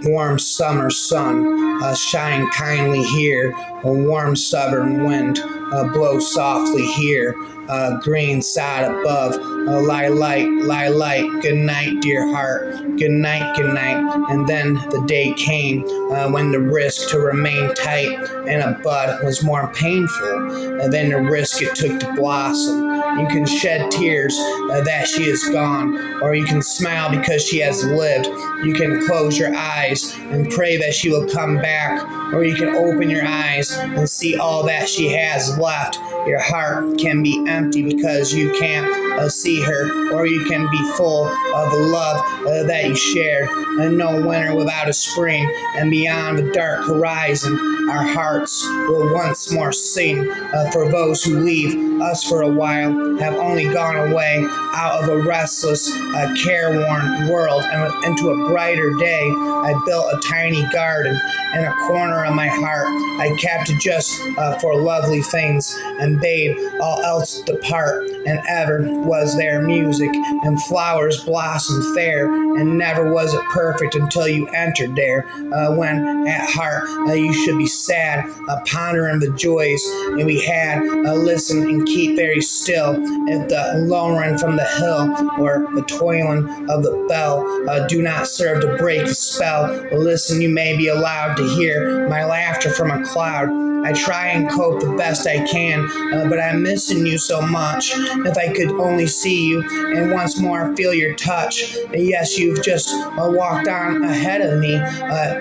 warm summer sun shine kindly here. A warm southern wind blows softly here. Green sod above, lie light, good night, dear heart, good night, good night. And then the day came when the risk to remain tight in a bud was more painful than the risk it took to blossom. You can shed tears that she is gone, or you can smile because she has lived. You can close your eyes and pray that she will come back, or you can open your eyes and see all that she has left. Your heart can be empty because you can't see her, or you can be full of the love that you shared. And no winter without a spring, and beyond the dark horizon, our hearts will once more sing. For those who leave us for a while have only gone away out of a restless, careworn world and into a brighter day. I built a tiny garden in a corner of my heart. I kept it just for lovely things and bade all else depart. And ever was there music and flowers blossomed fair, and never was it perfect until you entered there. When at heart you should be sad, pondering the joys and we had. Listen and keep very still. If the lowering from the hill or the toiling of the bell do not serve to break the spell, listen, you may be allowed to hear my laughter from a cloud. I try and cope the best I can, but I'm missing you so much. If I could only see you and once more feel your touch. Yes, you've just walked on ahead of me.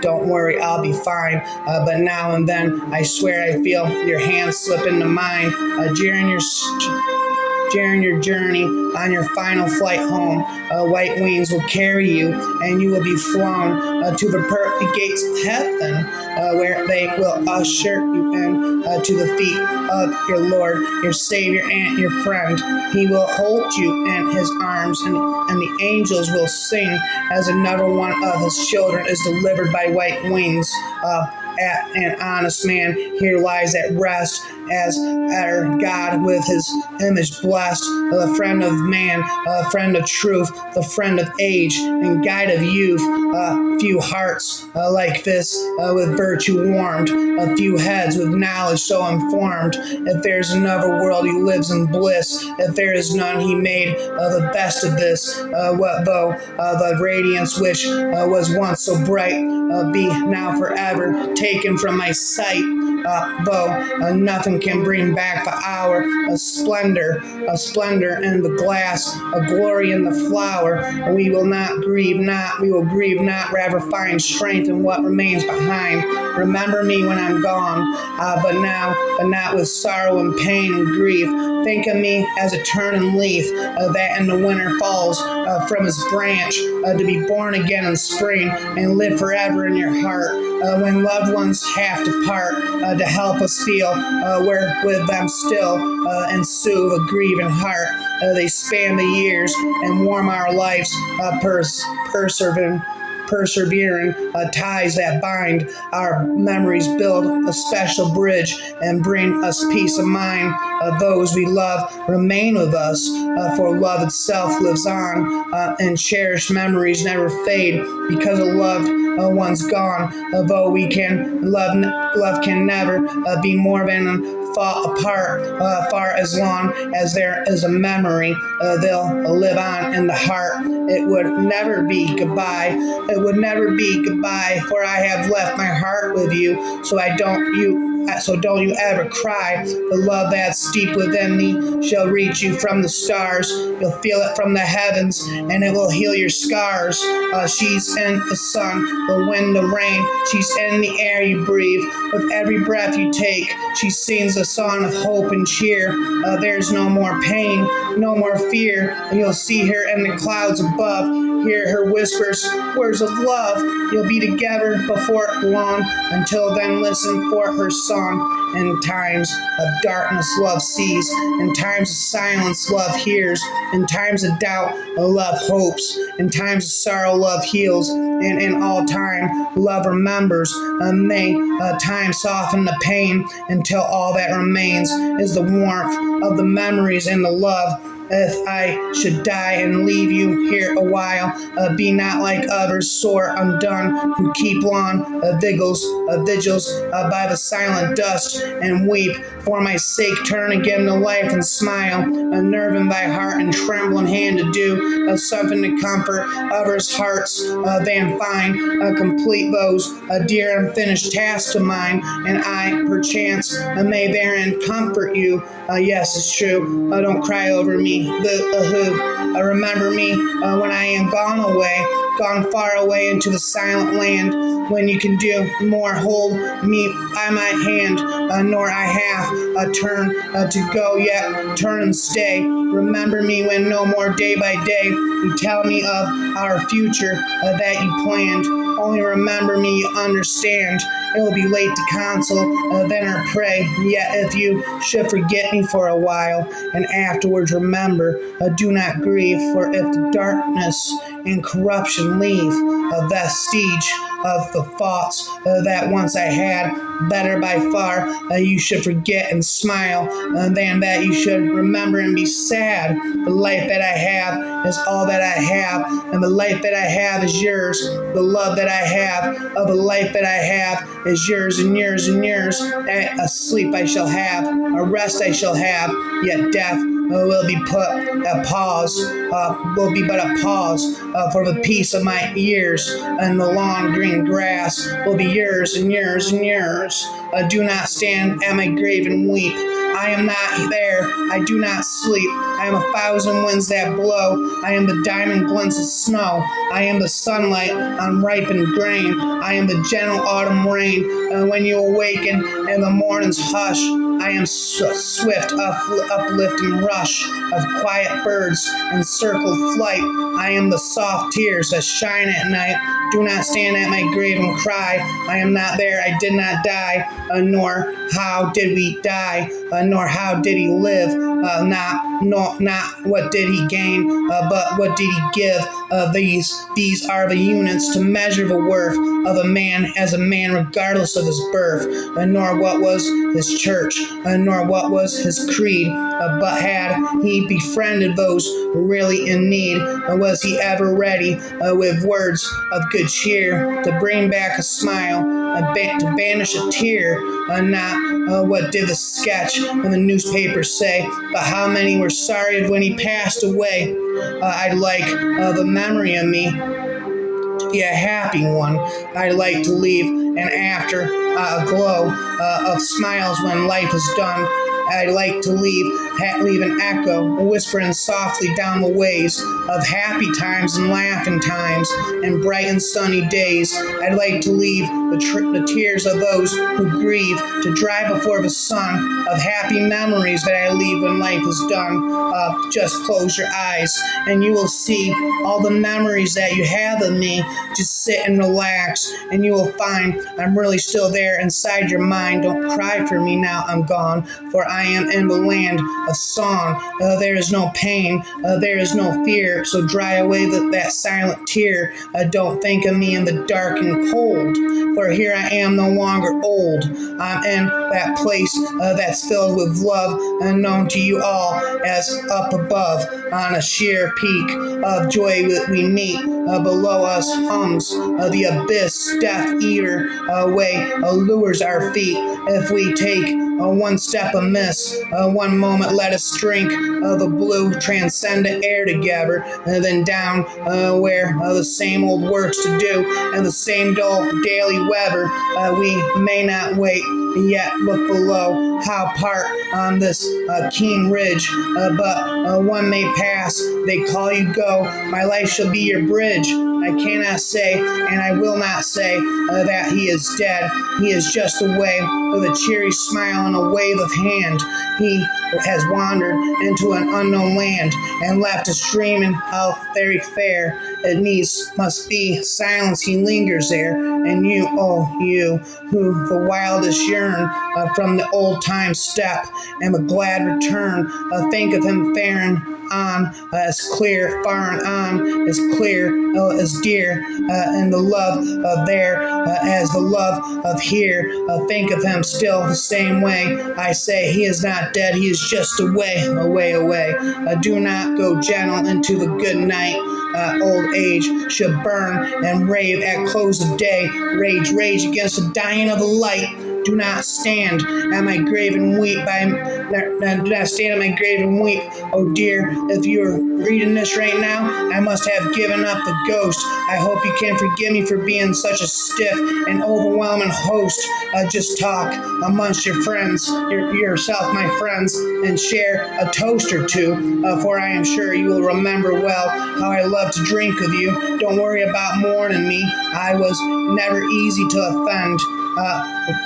Don't worry, I'll be fine. But now and then, I swear I feel your hand slip into mine during your journey on your final flight home. White wings will carry you, and you will be flown to the perfect gates of heaven, where they will usher you in to the feet of your Lord, your Savior, and your friend. He will hold you in his arms, and the angels will sing as another one of his children is delivered by white wings. An honest man here lies at rest, as our God with his image blessed, the friend of man, friend of truth, the friend of age and guide of youth. Few hearts like this with virtue warmed, a few heads with knowledge so informed. If there's another world, he lives in bliss. If there is none, he made the best of this. What though the radiance which was once so bright be now forever taken from my sight, though nothing can bring back the hour, a splendor in the glass, a glory in the flower. We will grieve not, rather find strength in what remains behind. Remember me when I'm gone, but not with sorrow and pain and grief. Think of me as a turning leaf that in the winter falls from his branch, to be born again in spring and live forever in your heart. When loved ones have to part, to help us feel we're with them still, and soothe a grieving heart. They span the years and warm our lives, persevering ties that bind our memories, build a special bridge and bring us peace of mind. Those we love remain with us, for love itself lives on, and cherished memories never fade because a loved one's gone. Though we can love can never be more than fall apart, far as long as there is a memory, they'll live on in the heart. It would never be goodbye. It would never be goodbye, for I have left my heart with you. So don't you ever cry. The love that's deep within me shall reach you from the stars. You'll feel it from the heavens, and it will heal your scars. She's in the sun, the wind, the rain. She's in the air you breathe. With every breath you take, she sings a song of hope and cheer. There's no more pain, no more fear. You'll see her in the clouds above. Hear her whispers, words of love. You'll be together before long. Until then, listen for her song. In times of darkness, love sees. In times of silence, love hears. In times of doubt, love hopes. In times of sorrow, love heals. And in all time, love remembers. May time soften the pain until all that remains is the warmth of the memories and the love if I should die and leave you here a while. Be not like others, sore undone, who keep long vigils by the silent dust, and weep. For my sake, turn again to life and smile. A nerve in thy heart and trembling hand to do something to comfort others' hearts than find complete those dear unfinished tasks of mine, and I perchance may therein comfort you. Yes, it's true. Don't cry over me. Remember me when I am gone away, gone far away into the silent land, when you can do more. Hold me by my hand, nor I have a turn to go yet. Turn and stay. Remember me when no more day by day you tell me of our future that you planned. Only remember me, you understand. It will be late to counsel, then or pray. Yet if you should forget me for a while, and afterwards remember, do not grieve. For if the darkness and corruption leave a vestige of the thoughts that once I had, better by far you should forget and smile than that you should remember and be sad. The life that I have is all that I have, and the life that I have is yours. The love that I have of the life that I have is yours and yours and yours. A sleep I shall have, a rest I shall have, yet death will be but a pause for the peace of my ears, and the long green grass will be yours and yours and yours. Do not stand at my grave and weep. I am not there. I do not sleep. I am 1,000 winds that blow. I am the diamond glints of snow. I am the sunlight on ripened grain. I am the gentle autumn rain. When you awaken in the morning's hush, I am swift uplift and rush of quiet birds and circled flight. I am the soft tears that shine at night. Do not stand at my grave and cry. I am not there. I did not die, nor how did we die, nor how did he live. Not what did he gain, but what did he give. These are the units to measure the worth of a man as a man, regardless of his birth, nor what was his church, nor what was his creed. But had he befriended those really in need? Was he ever ready with words of good cheer to bring back a smile, to banish a tear? Not what did the sketch in the newspaper say, but how many were sorry when he passed away. I'd like the memory of me to be a happy one. I'd like to leave an after glow of smiles when life is done. I'd like to leave an echo, whispering softly down the ways of happy times and laughing times and bright and sunny days. I'd like to leave the tears of those who grieve to dry before the sun of happy memories that I leave when life is done. Just close your eyes and you will see all the memories that you have of me. Just sit and relax and you will find I'm really still there inside your mind. Don't cry for me now I'm gone, for I am in the land of song. There is no pain, there is no fear, so dry away that silent tear. Don't think of me in the dark and cold, for here I am no longer old. I'm in that place that's filled with love, unknown to you all, as up above on a sheer peak of joy that we meet. Below us hums the abyss, death eater away allures our feet. If we take one step amiss, one moment let us drink the blue transcendent air together, and then down where the same old works to do and the same dull daily weather. We may not wait, yet look below how part on this keen ridge, but one may pass, they call you go, my life shall be your bridge. I cannot say, and I will not say, that he is dead. He is just away with a cheery smile and a wave of hand. He has wandered into an unknown land and left us dreaming how very fair it must be silence. He lingers there, and you, oh you, who the wildest yearn from the old time step, and a glad return. Think of him faring on as clear, far and on as clear, as dear, and the love of there as the love of here. Think of him still the same way. I say he is not dead, he is just away, away, away. Do not go gentle into the good night. Old age should burn and rave at close of day. Rage, rage against the dying of the light. Do not stand at my grave and weep. Do not stand at my grave and weep. Oh dear, if you're reading this right now, I must have given up the ghost. I hope you can forgive me for being such a stiff and overwhelming host. Just talk amongst your friends, yourself, my friends, and share a toast or two. For I am sure you will remember well how I love to drink with you. Don't worry about mourning me. I was never easy to offend.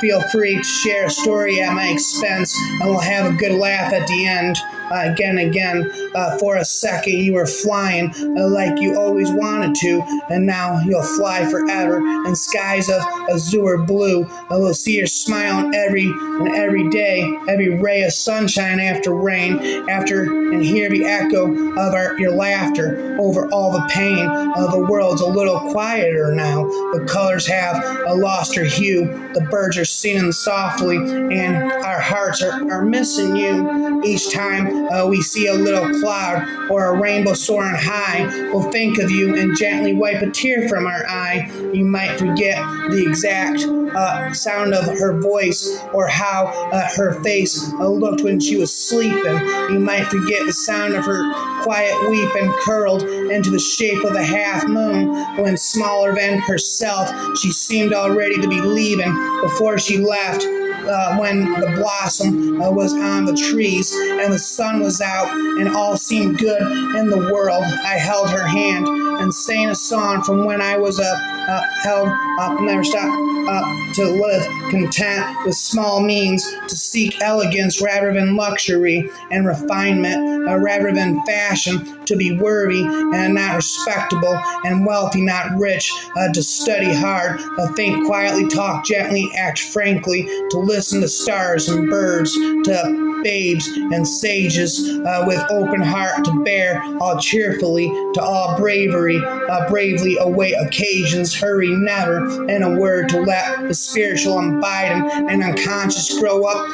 Feel free to share a story at my expense, and we'll have a good laugh at the end. Again, for a second you were flying like you always wanted to, and now you'll fly forever in skies of azure blue. We'll see your smile every day, every ray of sunshine after rain, and hear the echo of your laughter over all the pain. The world's a little quieter now. The colors have lost their hue. The birds are singing softly, and our hearts are missing you. Each time we see a little cloud or a rainbow soaring high, we'll think of you and gently wipe a tear from our eye. You might forget the exact sound of her voice or how her face looked when she was sleeping. You might forget the sound of her quiet weeping curled into the shape of a half moon when, smaller than herself, she seemed already to be leaving before she left. When the blossom was on the trees and the sun was out and all seemed good in the world, I held her hand and sang a song from when I was never stopped to live content with small means, to seek elegance rather than luxury, and refinement rather than fashion, to be worthy and not respectable, and wealthy not rich, to study hard, think quietly, talk gently, act frankly, to listen to stars and birds, to babes and sages, with open heart to bear all cheerfully, to all bravely await occasions, hurry never, in a word, to let the spiritual abide and unconscious grow up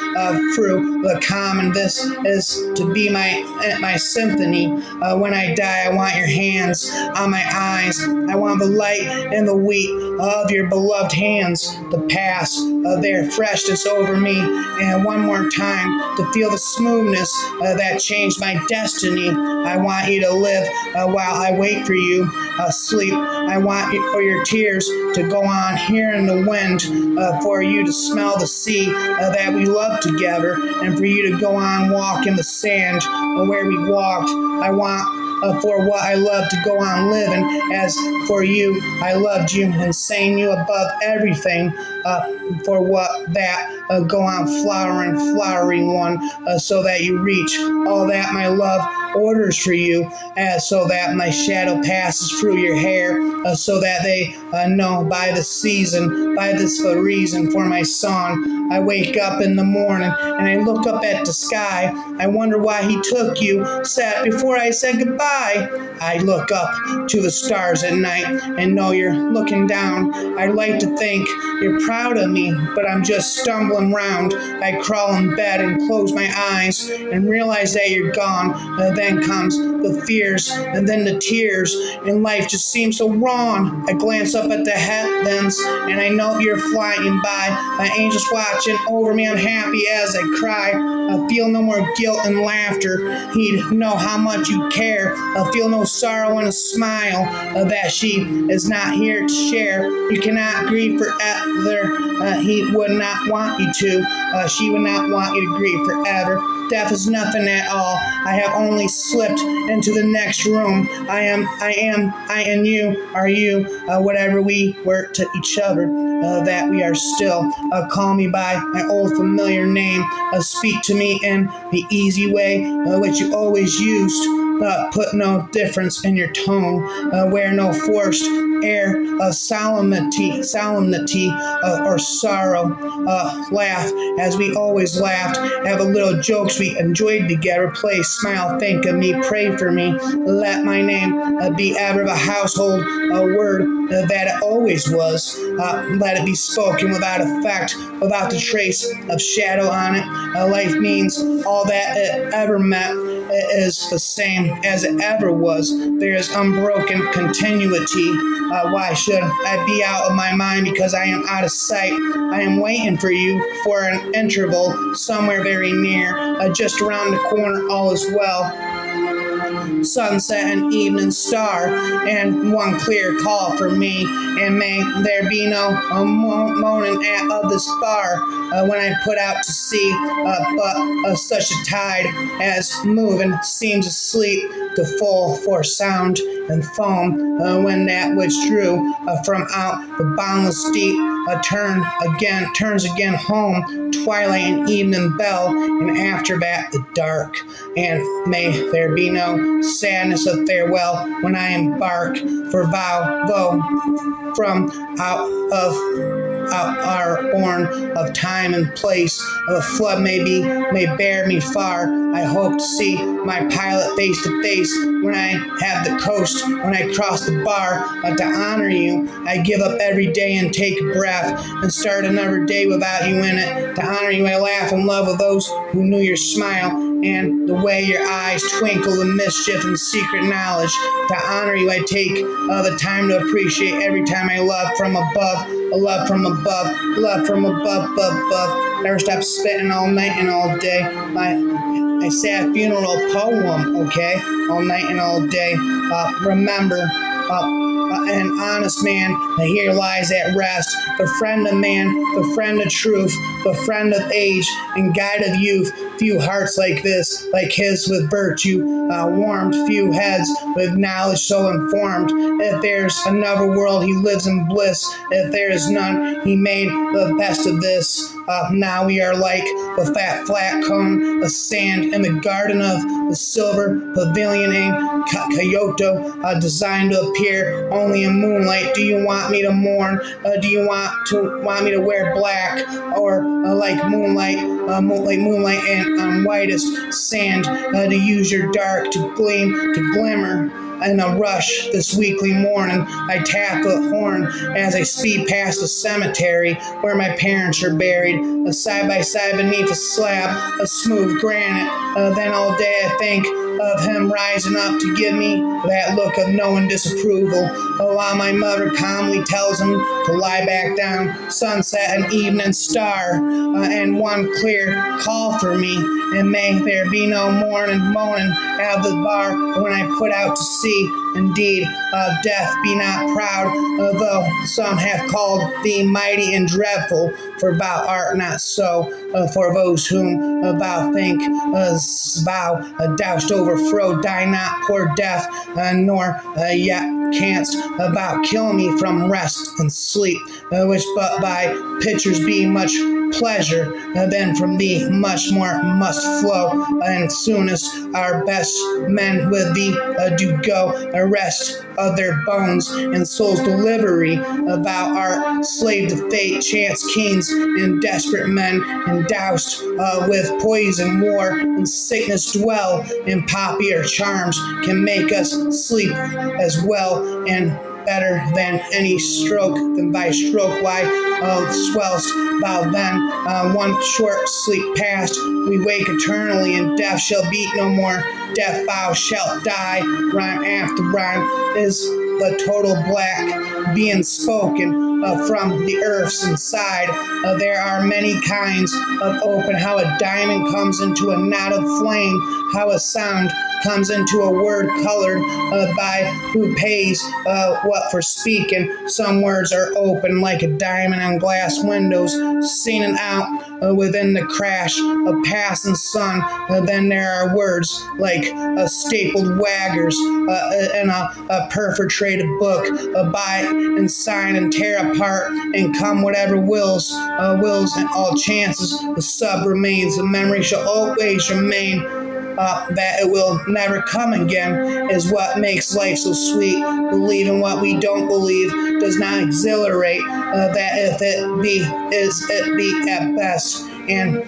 through the common. This is to be my symphony. When I die, I want your hands on my eyes. I want the light and the weight of your beloved hands to pass their freshness over me, and one more time to feel the smoothness that changed my destiny. I want you to live while I wait for you. Sleep. I want for your tears to go on here in the wind, for you to smell the sea that we love together, and for you to go on walk in the sand where we walked. I want for what I love to go on living, as for you I loved you and sang you above everything, for what that go on flowering one, so that you reach all that my love orders for you, so that my shadow passes through your hair, so that they know by the season, by this reason for my song. I wake up in the morning and I look up at the sky. I wonder why he took you, said before I said goodbye. I look up to the stars at night and know you're looking down. I like to think you're proud of me, but I'm just stumbling round. I crawl in bed and close my eyes and realize that you're gone. Then comes the fears and then the tears, and life just seems so wrong. I glance up at the heavens and I know you're flying by. My angels watching over me, unhappy as I cry. I feel no more guilt and laughter. He'd know how much you care. I feel no sorrow and a smile that she is not here to share. You cannot grieve forever. He would not want you to. She would not want you to grieve forever. Death is nothing at all. I have only slipped into the next room. I and you are you. Whatever we were to each other, that we are still. Call me by my old familiar name. Speak to me in the easy way which you always used. put no difference in your tone, wear no forced air of solemnity or sorrow. Laugh as we always laughed, have a little jokes we enjoyed together, play, smile, think of me, pray for me. Let my name be ever the household word that it always was. Let it be spoken without effect, without the trace of shadow on it. Life means all that it ever meant. It is the same as it ever was. There is unbroken continuity. Why should I be out of my mind because I am out of sight? I am waiting for you for an interval somewhere very near, just around the corner, all is well. Sunset and evening star, and one clear call for me, and may there be no moaning of this bar when I put out to sea, but such a tide as moving seems asleep to full for sound and foam when that which drew from out the boundless deep turns again home, twilight and evening bell, and after that the dark. And may there be no sadness of farewell when I embark, for vow, though from out our born of time and place, the flood may bear me far. I hope to see my pilot face to face when I have the coast, when I cross the bar. To honor you, I give up every day and take a breath and start another day without you in it. To honor you, I laugh in love with those who knew your smile and the way your eyes twinkle in mischief and secret knowledge. To honor you, I take the time to appreciate every time I love from above. A love from above, love from above. Never stop spitting all night and all day. I say a funeral poem, okay? All night and all day. Remember, an honest man here lies at rest, the friend of man, the friend of truth, the friend of age and guide of youth. Few hearts like this, like his with virtue warmed, few heads with knowledge so informed. If there's another world, he lives in bliss. If there is none, he made the best of this. Now we are like the flat cone of sand in the garden of the silver pavilion in Kyoto, designed to appear only in moonlight. Do you want me to mourn? Do you want me to wear black, or like moonlight and whitest sand, to use your dark to gleam, to glimmer? In a rush this weekly morning, I tap a horn as I speed past the cemetery where my parents are buried, side by side beneath a slab of smooth granite. Then all day I think of him rising up to give me that look of knowing disapproval, while my mother calmly tells him to lie back down. Sunset and evening star, and one clear call for me, and may there be no moaning out of the bar when I put out to sea. Indeed, death be not proud, though some have called thee mighty and dreadful, for thou art not so. For those whom thou think thou dost overthrow, die not, poor death, nor yet canst thou kill me from rest and sleep, which but by pictures be much pleasure, then from thee much more must flow, and soonest our best men with thee do go, rest of their bones and soul's delivery. Thou art slave to fate, chance, kings, and desperate men, and doused with poison, war, and sickness dwell, and popular charms can make us sleep as well and better than any stroke than thy stroke. Why swellst thou then? One short sleep past, we wake eternally, and death shall beat no more. Death thou shalt die. Rhyme after rhyme is the total black being spoken from the earth's inside. There are many kinds of open, how a diamond comes into a knot of flame, how a sound comes into a word colored by who pays what for speaking. Some words are open like a diamond on glass windows, seen and out within the crash of passing sun. Then there are words like stapled waggers in a perforated book, buy and sign and tear apart and come whatever wills and all chances. The sub remains, the memory shall always remain. that it will never come again is what makes life so sweet. Believing what we don't believe does not exhilarate. That if it be, is it be at best, and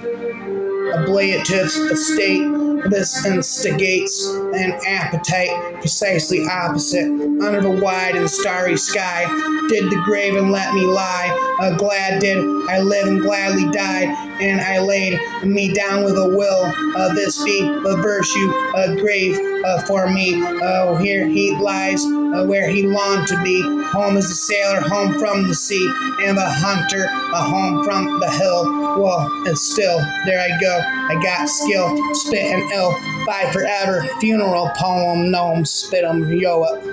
ablative state. This instigates an appetite precisely opposite. Under the wide and starry sky, did the grave and let me lie. Glad did I live and gladly died, and I laid me down with a will. This be the virtue grave for me. Here he lies where he longed to be. Home is the sailor, home from the sea, and the hunter, home from the hill. Well, and still, there I go. I got skill, spit and ill. Bye forever, funeral poem, gnome, spit 'em, yo up.